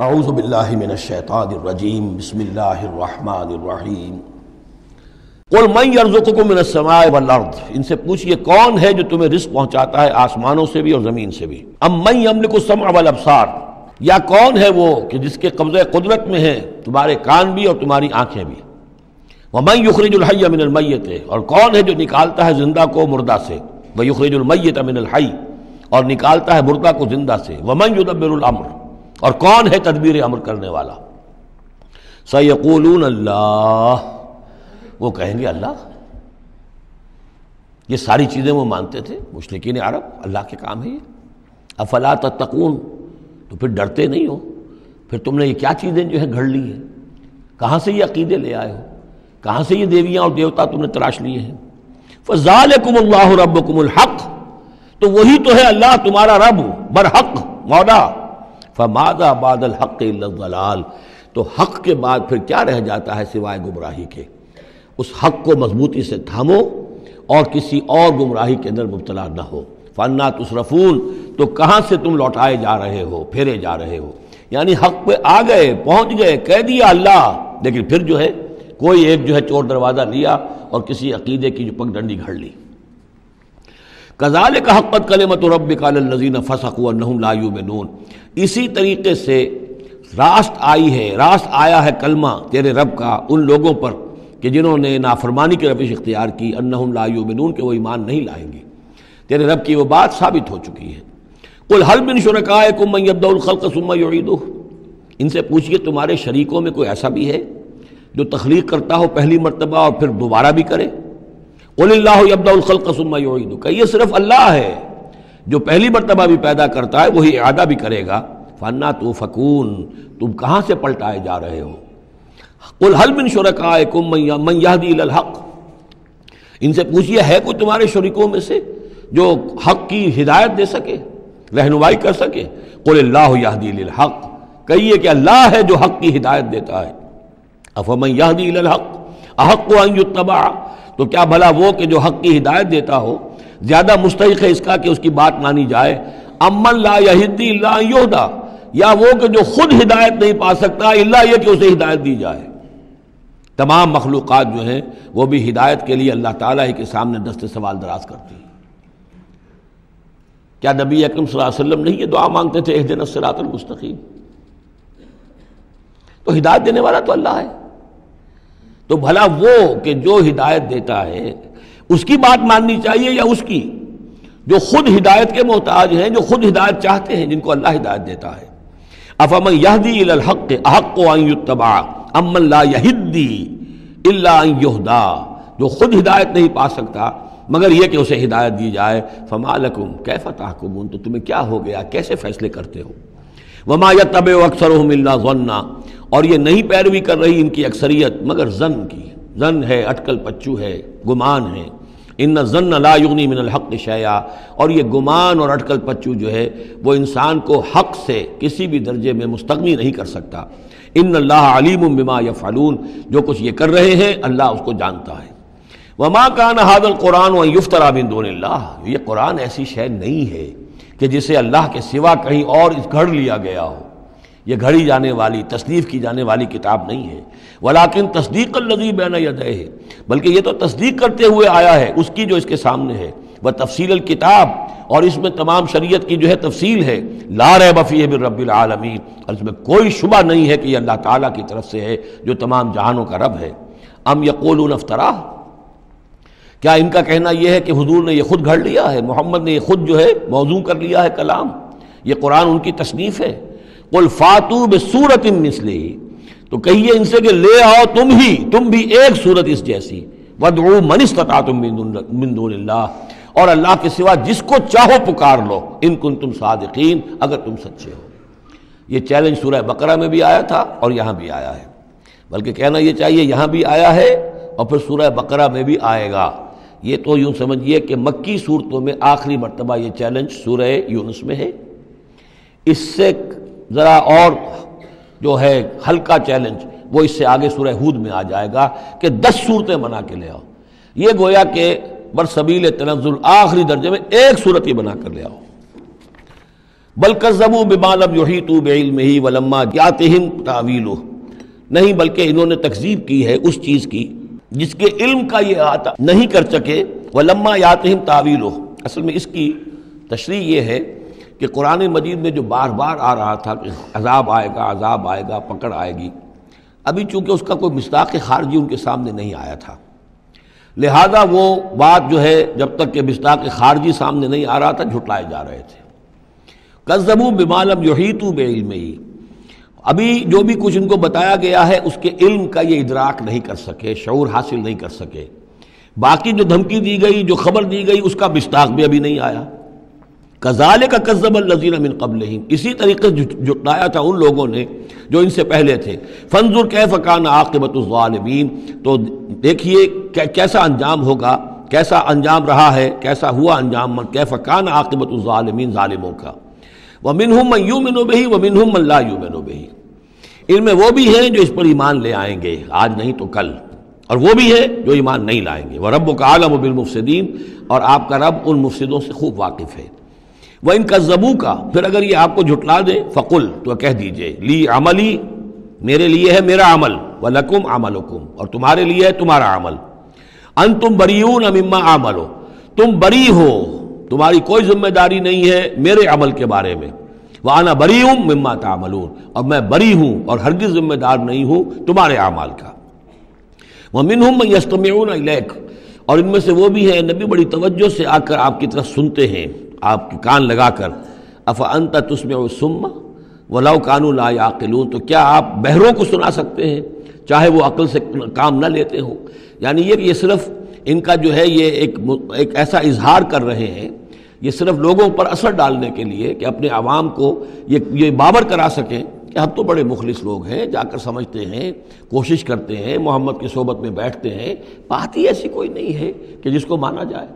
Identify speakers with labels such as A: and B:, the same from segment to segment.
A: اعوذ باللہ من الشیطان الرجیم بسم اللہ الرحمن الرحیم قل من یرزقکم من السماء والارض، ان سے پوچھئے کون ہے جو تمہیں رزق پہنچاتا ہے آسمانوں سے بھی اور زمین سے بھی۔ ام من یملک السمع والابصار، یا کون ہے وہ کہ جس کے قبضہ قدرت میں ہے تمہارے کان بھی اور تمہاری آنکھیں بھی۔ ومن یخرج الحی من المیت، اور کون ہے جو نکالتا ہے زندہ کو مردہ سے۔ ویخرج المیت من الحی، اور نکالتا ہے مردہ کو زندہ سے۔ ومن یدبر الامر، اور کون ہے تدبیر امر کرنے والا۔ سیقولون اللہ، وہ کہیں گے اللہ۔ یہ ساری چیزیں وہ مانتے تھے مشرکین عرب، اللہ کے کام ہے یہ۔ افلا تتقون، تو پھر ڈرتے نہیں ہو؟ پھر تم نے یہ کیا چیزیں جو ہے گھڑ لی ہیں؟ کہاں سے یہ عقیدے لے آئے ہو؟ کہاں سے یہ دیویاں اور دیوتا تم نے تراش لیے ہیں؟ فذالکم اللہ ربکم الحق، تو وہی تو ہے اللہ تمہارا رب برحق مولا۔ فماذا بعد الحق الا الضلال، تو حق کے بعد پھر کیا رہ جاتا ہے سوائے گمراہی کے۔ اس حق کو مضبوطی سے تھامو اور کسی اور گمراہی کے اندر مبتلا نہ ہو۔ فانا تصرفون، تو کہاں سے تم لوٹائے جا رہے ہو، پھیرے جا رہے ہو؟ یعنی حق پہ آ گئے، پہنچ گئے، کہہ دیا اللہ، لیکن پھر جو ہے کوئی ایک جو ہے چور دروازہ لیا اور کسی عقیدے کی جو پگڈنڈی گھڑ لی۔ کذالک حقت کلمۃ ربک علی الذین فسقوا انہم لا یؤمنون، اسی طریقے سے راست آیا ہے کلمہ تیرے رب کا ان لوگوں پر کہ جنہوں نے نافرمانی کی روش اختیار کی، انہم لا یؤمنون، کہ وہ ایمان نہیں لائیں گے۔ تیرے رب کی وہ بات ثابت ہو چکی ہے۔ قل هل من شرکائکم من یبدأ الخلق ثم یعیدہ، ان سے پوچھئے تمہارے شریکوں میں کوئی ایسا بھی ہے جو تخلیق کرتا ہو پہلی مرتبہ اور پھر دوبارہ بھی کرے؟ قل اللہ یبدأ الخلق ثم یعیدہ، کہ یہ صرف اللہ ہے جو پہلی مرتبہ بھی پیدا کرتا ہے وہی اعادہ بھی کرے گا۔ فانا توفکون، تم کہاں سے پلٹائے جا رہے ہو؟ قل هل من شرکائکم من یہدی الی الحق، ان سے پوچھئے ہے کوئی تمہارے شریکوں میں سے جو حق کی ہدایت دے سکے، رہنمائی کر سکے؟ قل اللہ یہدی الی الحق، کہیے کہ اللہ ہے جو حق کی ہدایت دیتا ہے۔ افمن یہدی الی الحق احق ان یتبع، تو کیا بھلا وہ کہ جو حق کی ہدایت دیتا ہو زیادہ مستحق ہے اس کا کہ اس کی بات مانی جائے؟ امن لا یہدی الا ان یہدی، یا وہ کہ جو خود ہدایت نہیں پا سکتا الا یہ کہ اسے ہدایت دی جائے۔ تمام مخلوقات جو ہیں وہ بھی ہدایت کے لیے اللہ تعالیٰ ہی کے سامنے دست سوال دراز کرتی ہیں۔ کیا نبی اکرم صلی اللہ علیہ وسلم نہیں یہ دعا مانگتے تھے اہدنا الصراط المستقیم؟ تو ہدایت دینے والا تو اللہ ہے، تو بھلا وہ کہ جو ہدایت دیتا ہے اس کی بات ماننی چاہیے یا اس کی جو خود ہدایت کے محتاج ہیں، جو خود ہدایت چاہتے ہیں، جن کو اللہ ہدایت دیتا ہے؟ افمن یہدی الی الحق احق ان یتبع امن لا یہدی الا ان یہدی، جو خود ہدایت نہیں پا سکتا مگر یہ کہ اسے ہدایت دی جائے۔ فما لکم کیف تحکمون، تو تمہیں کیا ہو گیا، کیسے فیصلے کرتے ہو؟ وما یتبع اکثرهم الا ظنا، اور یہ نہیں پیروی کر رہی ان کی اکثریت مگر ظن کی، ظن ہے، اٹکل پچو ہے، گمان ہے۔ ان الظن لا یغنی من الحق شیئا، اور یہ گمان اور اٹکل پچو جو ہے وہ انسان کو حق سے کسی بھی درجے میں مستغنی نہیں کر سکتا۔ ان اللہ علیم بما یفعلون، جو کچھ یہ کر رہے ہیں اللہ اس کو جانتا ہے۔ وما کان ھذا القرآن ان یفترى من دون اللہ، یہ قرآن ایسی شے نہیں ہے کہ جسے اللہ کے سوا کہیں اور گھڑ لیا گیا ہو۔ یہ گھڑی جانے والی، تصنیف کی جانے والی کتاب نہیں ہے۔ ولیکن تصدیق الذی بین یدیہ، بلکہ یہ تو تصدیق کرتے ہوئے آیا ہے اس کی جو اس کے سامنے ہے۔ وتفصیل الکتاب، اور اس میں تمام شریعت کی جو ہے تفصیل ہے۔ لا ریب فیہ من رب العالمین، اور اس میں کوئی شبہ نہیں ہے کہ یہ اللہ تعالیٰ کی طرف سے ہے جو تمام جہانوں کا رب ہے۔ ام یقولون افتراہ، کیا ان کا کہنا یہ ہے کہ حضور نے یہ خود گھڑ لیا ہے، محمد نے یہ خود جو ہے موضوع کر لیا ہے کلام، یہ قرآن ان کی تصنیف ہے؟ قل فاتوا بسورۃ مثلہ، تو کہیے ان سے کہ لے آؤ تم بھی ایک صورت اس جیسی۔ وادعوا من استطعتم من دون اللہ، اور اللہ کے سوا جس کو چاہو پکار لو، ان کنتم صادقین، اگر تم سچے ہو۔ یہ چیلنج سورہ بقرہ میں بھی آیا تھا اور یہاں بھی آیا ہے، بلکہ کہنا یہ چاہیے یہاں بھی آیا ہے اور پھر سورہ بقرہ میں بھی آئے گا۔ یہ تو یوں سمجھیے کہ مکی صورتوں میں آخری مرتبہ یہ چیلنج سورہ یونس میں ہے۔ اس سے ذرا اور جو ہے ہلکا چیلنج وہ اس سے آگے سورہ ہود میں آ جائے گا کہ 10 صورتیں بنا کے لے آؤ۔ یہ گویا کہ برسبیل تنزل آخری درجے میں ایک صورت ہی بنا کر لے آؤ۔ بل کذبوا بما لم یحیطوا بعلمہ ولما یاتہم تاویلہ، نہیں بلکہ انہوں نے تکذیب کی ہے اس چیز کی جس کے علم کا یہ احاطہ نہیں کر سکے، ولما یاتہم تاویلہ۔ اصل میں اس کی تشریح یہ ہے کہ قرآن مجید میں جو بار بار آ رہا تھا کہ عذاب آئے گا، پکڑ آئے گی، ابھی چونکہ اس کا کوئی مصداق خارجی ان کے سامنے نہیں آیا تھا، لہذا وہ بات جو ہے جب تک کہ مصداق خارجی سامنے نہیں آ رہا تھا جھٹلائے جا رہے تھے۔ کذبوا بما لم یحیطوا بعلمہ، ابھی جو بھی کچھ ان کو بتایا گیا ہے اس کے علم کا یہ ادراک نہیں کر سکے، شعور حاصل نہیں کر سکے۔ باقی جو دھمکی دی گئی، جو خبر دی گئی، اس کا مصداق بھی ابھی نہیں آیا۔ کذالک کذب الذین من قبلہم، اسی طریقے سے جھٹلایا تھا ان لوگوں نے جو ان سے پہلے تھے۔ فانظر کیف کان عاقبۃ الظالمین، تو دیکھیے کیسا انجام ہوگا، کیسا انجام رہا ہے، کیسا ہوا انجام، کیف کان عاقبۃ الظالمین، ظالموں کا۔ ومنہم من یؤمن بہ ومنہم من لا یؤمن بہ، ان میں وہ بھی ہیں جو اس پر ایمان لے آئیں گے آج نہیں تو کل، اور وہ بھی ہے جو ایمان نہیں لائیں گے۔ وَرَبُّكَ أَعْلَمُ بِالْمُفْسِدِينَ، اور آپ کا رب ان مفسدوں سے خوب واقف ہے۔ وَإِن كَذَّبُوكَ، پھر اگر یہ آپ کو جھٹلا دے، فَقُلْ، تو کہہ دیجئے، لِي عَمَلِي، میرے لیے ہے میرا عمل، وَلَكُمْ عَمَلُكُمْ، اور تمہارے لیے ہے تمہارا عمل۔ أَنْتُمْ بَرِيئُونَ مِمَّا أَعْمَلُ، تم بری ہو، تمہاری کوئی ذمہ داری نہیں ہے میرے عمل کے بارے میں۔ وَأَنَا بَرِيءٌ مِّمَّا تَعْمَلُونَ، اور میں بری ہوں اور ہرگز ذمہ دار نہیں ہوں تمہارے اعمال کا۔ وَمِنْهُمْ مَن يَسْتَمِعُونَ إِلَيْكَ، اور ان میں سے وہ بھی ہیں نبی بڑی توجہ سے آ کر آپ کی طرف سنتے ہیں، آپ کے کان لگا کر۔ أَفَأَنْتَ تُسْمِعُ الصُّمَّ وَلَوْ كَانُوا لَا يَعْقِلُونَ، تو کیا آپ بہروں کو سنا سکتے ہیں چاہے وہ عقل سے کام نہ لیتے ہوں؟ یعنی یہ صرف ان کا جو ہے یہ ایک ایسا اظہار کر رہے ہیں، یہ صرف لوگوں پر اثر ڈالنے کے لیے کہ اپنے عوام کو یہ باور کرا سکیں کہ ہم تو بڑے مخلص لوگ ہیں، جا کر سمجھتے ہیں، کوشش کرتے ہیں، محمد کی صحبت میں بیٹھتے ہیں، بات ہی ایسی کوئی نہیں ہے کہ جس کو مانا جائے،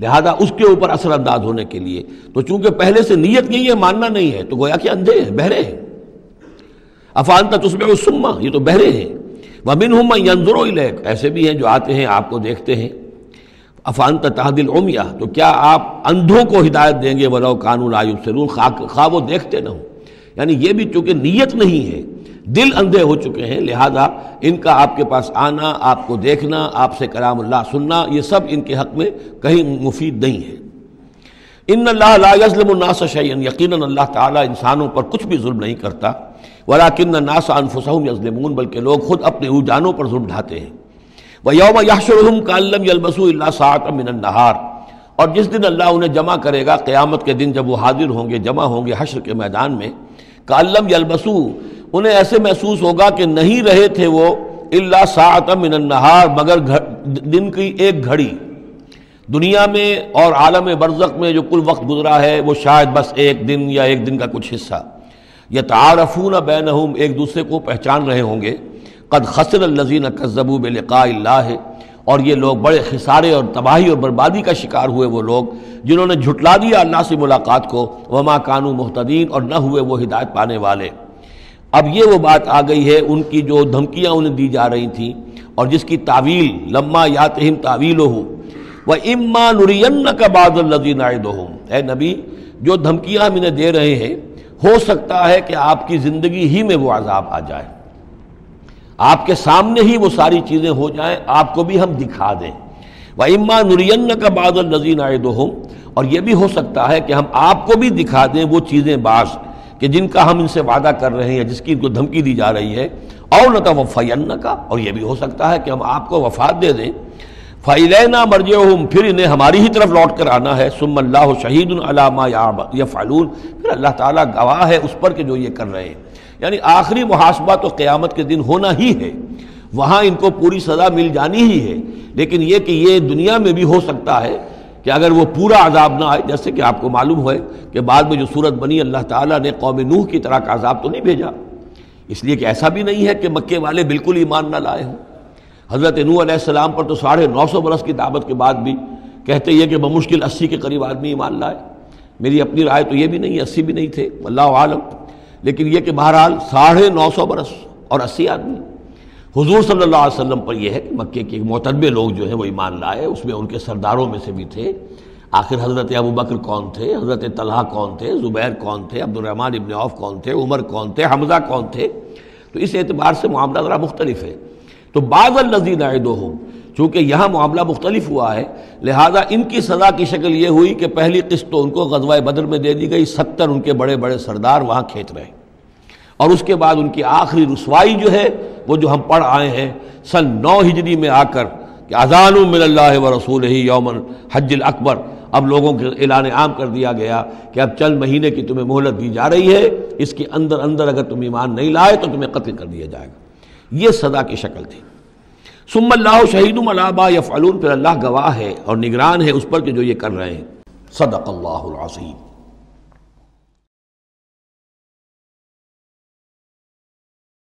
A: لہذا اس کے اوپر اثر انداز ہونے کے لیے۔ تو چونکہ پہلے سے نیت نہیں ہے، ماننا نہیں ہے، تو گویا کہ اندھے ہیں، بہرے ہیں۔ أَفَأَنْتَ تُسْمِعُ الصُّمَّ، یہ تو بہرے ہیں۔ وَمِنْهُمْ مَن يَنظُرُ إِلَيْكَ، ایسے بھی ہیں جو آتے ہیں آپ کو دیکھتے ہیں۔ أَفَأَنْتَ تَهْدِي الْعُمْيَ، تو کیا آپ اندھوں کو ہدایت دیں گے، وَلَوْ كَانُوا لَا يُبْصِرُونَ، خواہ وہ دیکھتے نہ ہوں۔ یعنی یہ بھی چونکہ نیت نہیں ہے، دل اندھے ہو چکے ہیں، لہذا ان کا آپ کے پاس آنا، آپ کو دیکھنا، آپ سے کلام اللہ سننا، یہ سب ان کے حق میں کہیں مفید نہیں ہے۔ ان اللہ لا یظلم الناس شیئا، یقیناً اللہ تعالیٰ انسانوں پر کچھ بھی ظلم نہیں کرتا، ولکن الناس انفسهم یظلمون، بلکہ لوگ خود اپنے جانوں پر ظلم ڈھاتے ہیں۔ وَيَوْمَ يَحْشُرُهُمْ كَأَن لَّمْ يَلْبَثُوا إِلَّا سَاعَةً مِّنَ النَّهَارِ، اور جس دن اللہ انہیں جمع کرے گا، قیامت کے دن جب وہ حاضر ہوں گے، جمع ہوں گے حشر کے میدان میں، كَأَن لَّمْ يَلْبَثُوا، انہیں ایسے محسوس ہوگا کہ نہیں رہے تھے وہ، إِلَّا سَاعَةً مِّنَ النَّهَارِ، مگر دن کی ایک گھڑی۔ دنیا میں اور عالم برزخ میں جو کل وقت گزرا ہے وہ شاید بس ایک دن یا ایک دن کا کچھ حصہ۔ يَتَعَارَفُونَ بَيْنَهُمْ، ایک دوسرے کو پہچان رہے ہوں گے۔ قد خسر الذین کذبوا بلقاء اللہ، اور یہ لوگ بڑے خسارے اور تباہی اور بربادی کا شکار ہوئے وہ لوگ جنہوں نے جھٹلا دیا اللہ سے ملاقات کو، وما کانوا مہتدین، اور نہ ہوئے وہ ہدایت پانے والے۔ اب یہ وہ بات آ گئی ہے ان کی جو دھمکیاں انہیں دی جا رہی تھیں اور جس کی تعویل، لما یاتہم تعویلہ وَإِمَّا نُرِيَنَّكَ بَعْضَ الَّذِي نَعِدُهُمْ، اے نبی جو دھمکیاں ہم انہیں دے رہے ہیں، ہو سکتا ہے کہ آپ کی زندگی ہی میں وہ عذاب آ جائے، آپ کے سامنے ہی وہ ساری چیزیں ہو جائیں، آپ کو بھی ہم دکھا دیں۔ وَإِمَّا نُرِيَنَّكَ بَعْضَ الَّذِي نَعِدُهُمْ، اور یہ بھی ہو سکتا ہے کہ ہم آپ کو بھی دکھا دیں وہ چیزیں بعض کہ جن کا ہم ان سے وعدہ کر رہے ہیں، جس کی ان کو دھمکی دی جا رہی ہے، اور نَتَوَفَّيَنَّكَ، اور یہ بھی ہو سکتا ہے کہ ہم آپ کو وفات دے دیں۔ فَإِلَيْنَا مَرْجِعُهُمْ، پھر انہیں ہماری ہی طرف لوٹ کر آنا ہے۔ ثُمَّ اللَّهُ شَهِيدٌ عَلَى مَا يَفْعَلُونَ، پھر اللہ تعالیٰ گواہ ہے اس پر کہ جو یہ کر رہے ہیں۔ یعنی آخری محاسبہ تو قیامت کے دن ہونا ہی ہے، وہاں ان کو پوری سزا مل جانی ہی ہے، لیکن یہ کہ یہ دنیا میں بھی ہو سکتا ہے کہ اگر وہ پورا عذاب نہ آئے، جیسے کہ آپ کو معلوم ہے کہ بعد میں جو صورت بنی، اللہ تعالیٰ نے قوم نوح کی طرح کا عذاب تو نہیں بھیجا، اس لیے کہ ایسا بھی نہیں ہے کہ مکے والے بالکل ایمان نہ لائے ہوں۔ حضرت نوح علیہ السلام پر تو 950 برس کی دعوت کے بعد بھی کہتے یہ کہ بمشکل 80 کے قریب آدمی ایمان لائے۔ میری اپنی رائے تو یہ بھی نہیں، 80 بھی نہیں تھے، اللہ عالم، لیکن یہ کہ بہرحال 950 برس اور 80 آدمی۔ حضور صلی اللہ علیہ وسلم پر یہ ہے کہ مکے کے معتدبے لوگ جو ہیں وہ ایمان لائے، اس میں ان کے سرداروں میں سے بھی تھے آخر حضرت ابوبکر کون تھے، حضرت طلحہ کون تھے، زبیر کون تھے، عبد الرحمن ابن عوف کون تھے، عمر کون تھے، حمزہ کون تھے؟ تو اس اعتبار سے معاملہ ذرا مختلف ہے۔ تو بعض الذین عدوہم، چونکہ یہاں معاملہ مختلف ہوا ہے، لہذا ان کی سزا کی شکل یہ ہوئی کہ پہلی قسط تو ان کو غزوہ بدر میں دے دی گئی، 70 ان کے بڑے بڑے سردار وہاں کھینچ رہے، اور اس کے بعد ان کی آخری رسوائی جو ہے وہ جو ہم پڑھ آئے ہیں سن 9 ہجری میں آ کر کہ اذان من اللہ ورسولہ یوم الحج الاکبر، اب لوگوں کے اعلان عام کر دیا گیا کہ اب چند مہینے کی تمہیں مہلت دی جا رہی ہے، اس کے اندر اگر تم ایمان نہیں لائے تو تمہیں قتل کر دیا جائے گا۔ یہ سزا کی شکل تھی۔ ثم اللہ شہید علی ما یفعلون، پھر اللہ گواہ ہے اور نگران ہے اس پر کہ جو یہ کر رہے ہیں۔ صدق اللہ العظیم۔